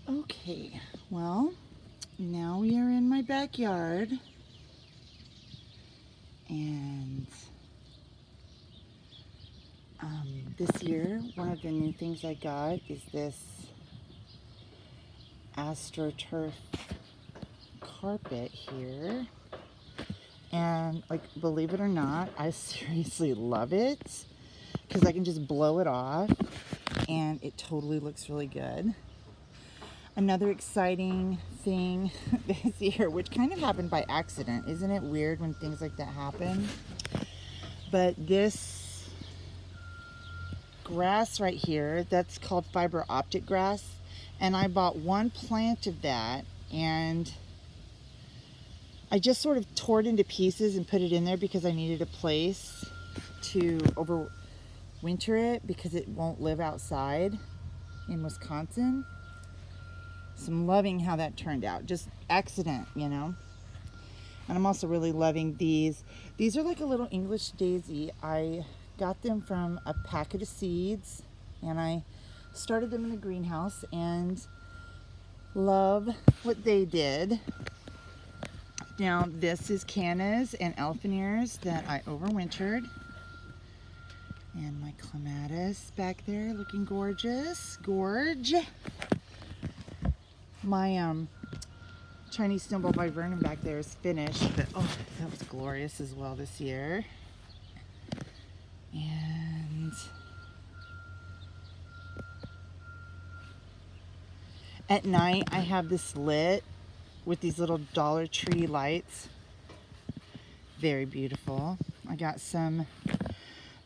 Okay, well, now we are in my backyard, and this year one of the new things I got is this AstroTurf carpet here. And like, believe it or not, I seriously love it because I can just blow it off and it totally looks really good. Another exciting thing this year, which kind of happened by accident, isn't it weird when things like that happen? But this grass right here, that's called fiber optic grass, and I bought one plant of that, and I just sort of tore it into pieces and put it in there because I needed a place to overwinter it because it won't live outside in Wisconsin. So I'm loving how that turned out. Just accident, you know. And I'm also really loving these. These are like a little English daisy. I got them from a packet of seeds and I started them in the greenhouse and love what they did. Now this is cannas and elephant ears that I overwintered. And my clematis back there looking gorgeous. Gorge. My Chinese snowball viburnum back there is finished, but oh, that was glorious as well this year. And at night I have this lit with these little Dollar Tree lights. Very beautiful. I got some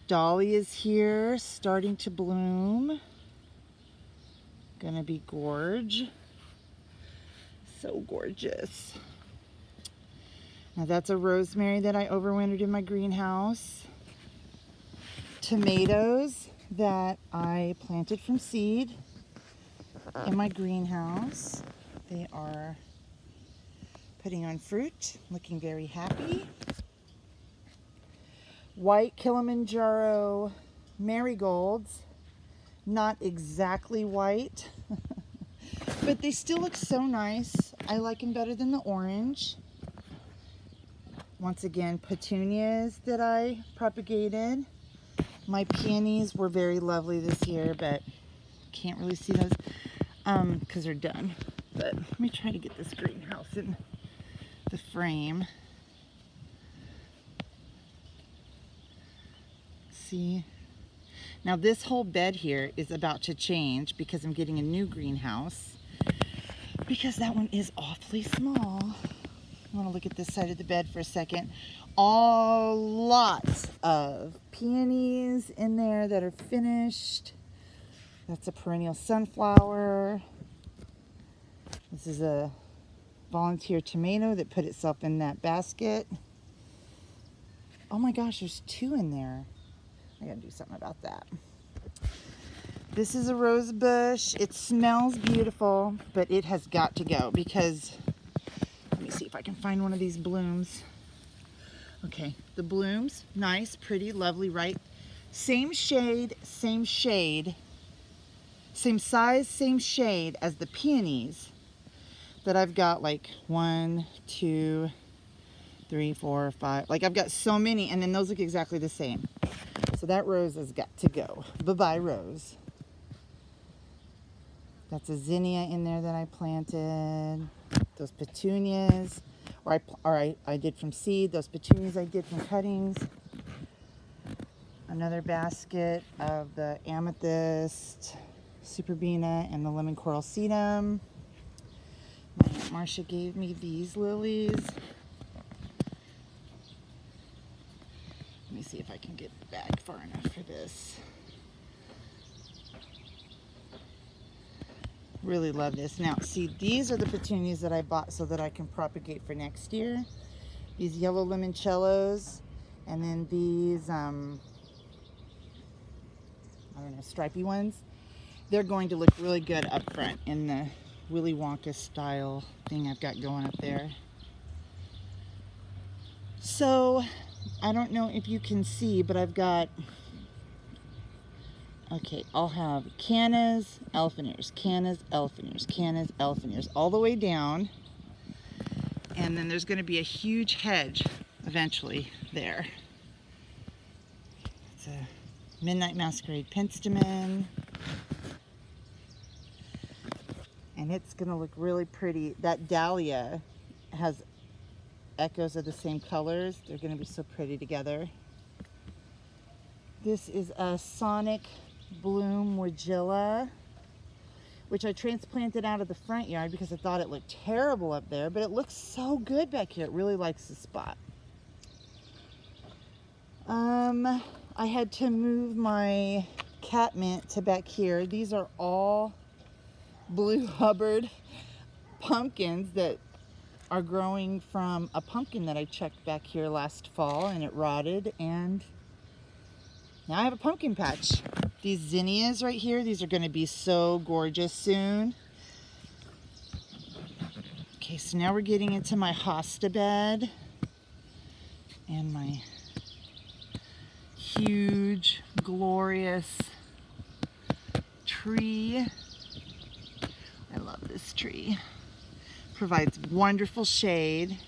dahlias here starting to bloom. Gonna be gorge. So gorgeous. Now that's a rosemary that I overwintered in my greenhouse. Tomatoes that I planted from seed in my greenhouse. They are putting on fruit, looking very happy. White Kilimanjaro marigolds, not exactly white, but they still look so nice. I like them better than the orange. Once again, petunias that I propagated. My peonies were very lovely this year, but can't really see those because they're done. But let me try to get this greenhouse in the frame. See? Now this whole bed here is about to change because I'm getting a new greenhouse because that one is awfully small. I want to look at this side of the bed for a second. Lots of peonies in there that are finished. That's a perennial sunflower. This is a volunteer tomato that put itself in that basket. Oh my gosh, there's two in there. I gotta do something about that. This is a rose bush. It smells beautiful, but it has got to go because, let me see if I can find one of these blooms. Okay, the blooms, nice, pretty, lovely, right? Same shade, same size, same shade as the peonies that I've got, like 1, 2, 3, 4, 5. Like I've got so many, and then those look exactly the same. So that rose has got to go. Bye-bye, rose. That's a zinnia in there that I planted. Those petunias, I did from seed. Those petunias I did from cuttings. Another basket of the amethyst, superbena, and the lemon coral sedum. My Aunt Marcia gave me these lilies. Let me see if I can get back far enough for this. Really love this. Now, see, these are the petunias that I bought so that I can propagate for next year. These yellow limoncellos, and then these, I don't know, stripy ones. They're going to look really good up front in the Willy Wonka style thing I've got going up there. So, I don't know if you can see, but I've got Okay, I'll have cannas, elephant ears, cannas, elephant ears, cannas, elephant ears, all the way down. And then there's going to be a huge hedge eventually there. It's a Midnight Masquerade penstemon. And it's going to look really pretty. That dahlia has echoes of the same colors. They're going to be so pretty together. This is a Sonic Bloom Morgilla, which I transplanted out of the front yard because I thought it looked terrible up there, but it looks so good back here. It really likes the spot. I had to move my catmint to back here. These are all Blue Hubbard pumpkins that are growing from a pumpkin that I checked back here last fall, and it rotted, and now I have a pumpkin patch. These zinnias right here, these are going to be so gorgeous soon. Okay, so now we're getting into my hosta bed and my huge, glorious tree. I love this tree. Provides wonderful shade.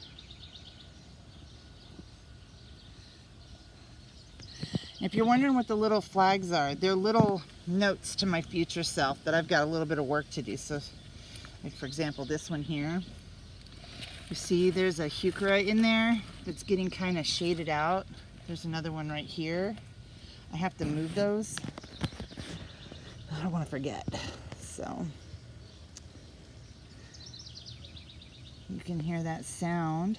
If you're wondering what the little flags are, they're little notes to my future self that I've got a little bit of work to do. So, like for example, this one here. You see there's a heuchera in there that's getting kind of shaded out. There's another one right here. I have to move those. I don't want to forget. So, you can hear that sound.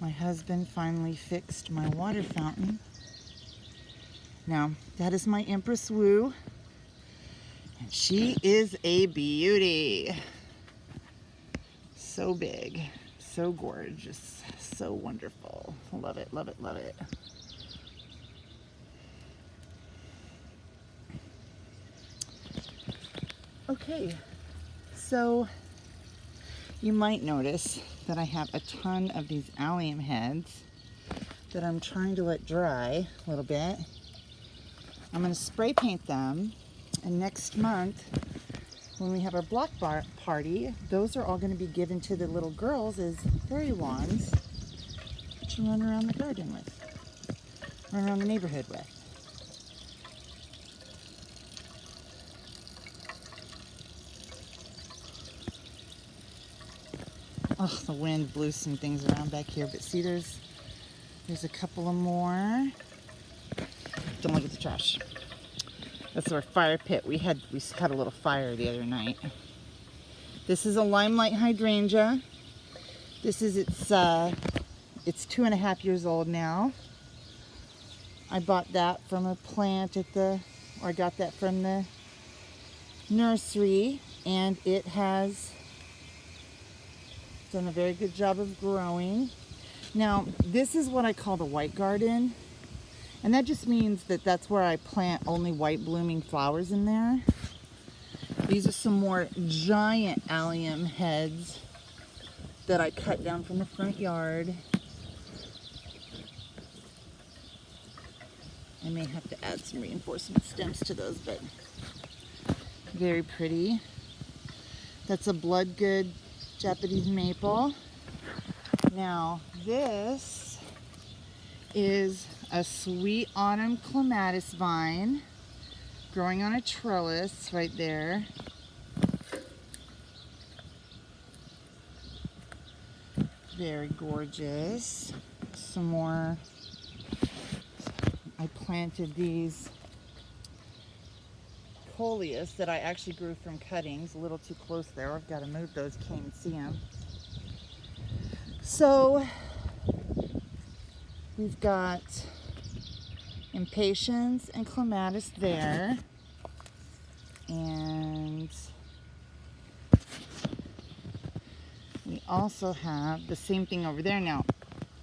My husband finally fixed my water fountain. Now, that is my Empress Wu, and she is a beauty. So big, so gorgeous, so wonderful. Love it, love it, love it. Okay, so you might notice that I have a ton of these allium heads that I'm trying to let dry a little bit. I'm going to spray paint them, and next month when we have our block bar party, those are all going to be given to the little girls as fairy wands to run around the garden with, run around the neighborhood with. Oh, the wind blew some things around back here, but see, there's a couple of more. Don't look at the trash. That's our fire pit. We had a little fire the other night. This is a limelight hydrangea. This is it's 2.5 years old now. I bought that from a plant or I got that from the nursery, and it has done a very good job of growing. Now, this is what I call the white garden. And that just means that that's where I plant only white blooming flowers in there. These are some more giant allium heads that I cut down from the front yard. I may have to add some reinforcement stems to those, but very pretty. That's a Bloodgood Japanese maple. Now this is a Sweet Autumn clematis vine growing on a trellis right there. Very gorgeous. Some more. I planted these coleus that I actually grew from cuttings. A little too close there. I've got to move those. Can't even see them. So we've got impatiens and clematis there, and we also have the same thing over there. Now,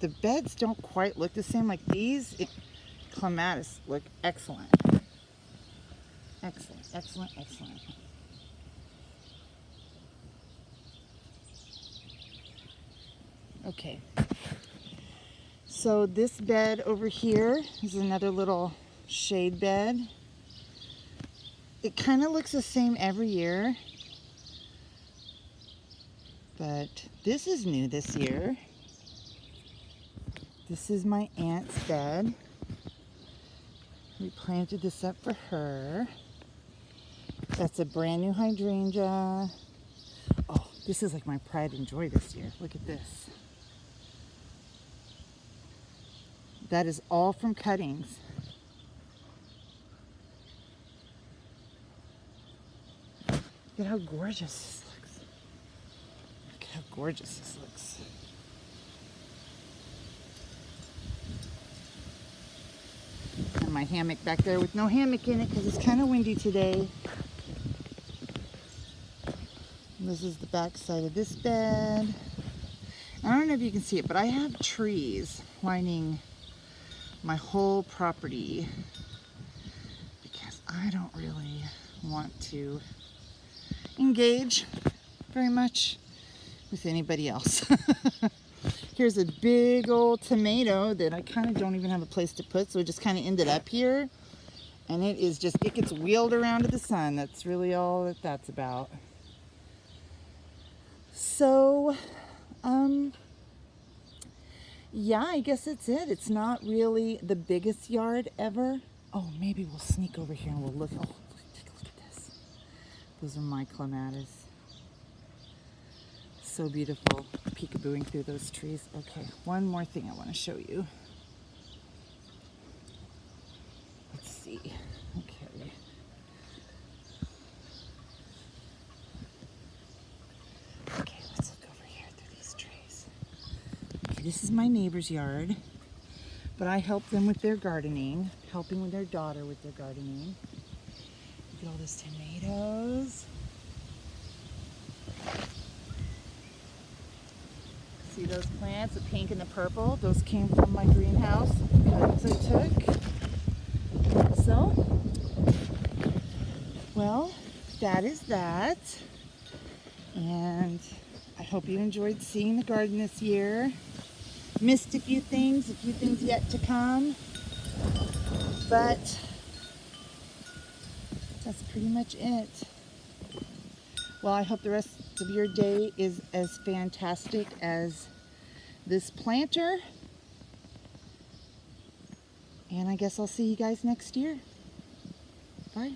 the beds don't quite look the same. Like these clematis look excellent. Excellent, excellent, excellent. Okay. So this bed over here is another little shade bed it kind of looks the same every year, but this is new this year. This is my aunt's bed. We planted this up for her. That's a brand new hydrangea. Oh, this is like my pride and joy this year. Look at this. That is all from cuttings. Look at how gorgeous this looks. Look at how gorgeous this looks. And my hammock back there with no hammock in it because it's kind of windy today. And this is the back side of this bed. I don't know if you can see it, but I have trees lining my whole property because I don't really want to engage very much with anybody else. Here's a big old tomato that I kind of don't even have a place to put, so it just kind of ended up here. And it is just, it gets wheeled around to the sun. That's really all that that's about. So, yeah, I guess that's it. It's not really the biggest yard ever. Oh, maybe we'll sneak over here and we'll look. Oh, take a look at this. Those are my clematis. So beautiful, peekabooing through those trees. Okay, one more thing I want to show you. Let's see. Okay. Okay, let's look over here through these trees. Okay, this is my neighbor's yard, but I help them with their gardening, helping with their daughter with their gardening. Look at all those tomatoes. See those plants, the pink and the purple? Those came from my greenhouse cuttings I took. So, well, that is that. And I hope you enjoyed seeing the garden this year. Missed a few things yet to come. But that's pretty much it. Well, I hope the rest of your day is as fantastic as this planter. And I guess I'll see you guys next year. Bye.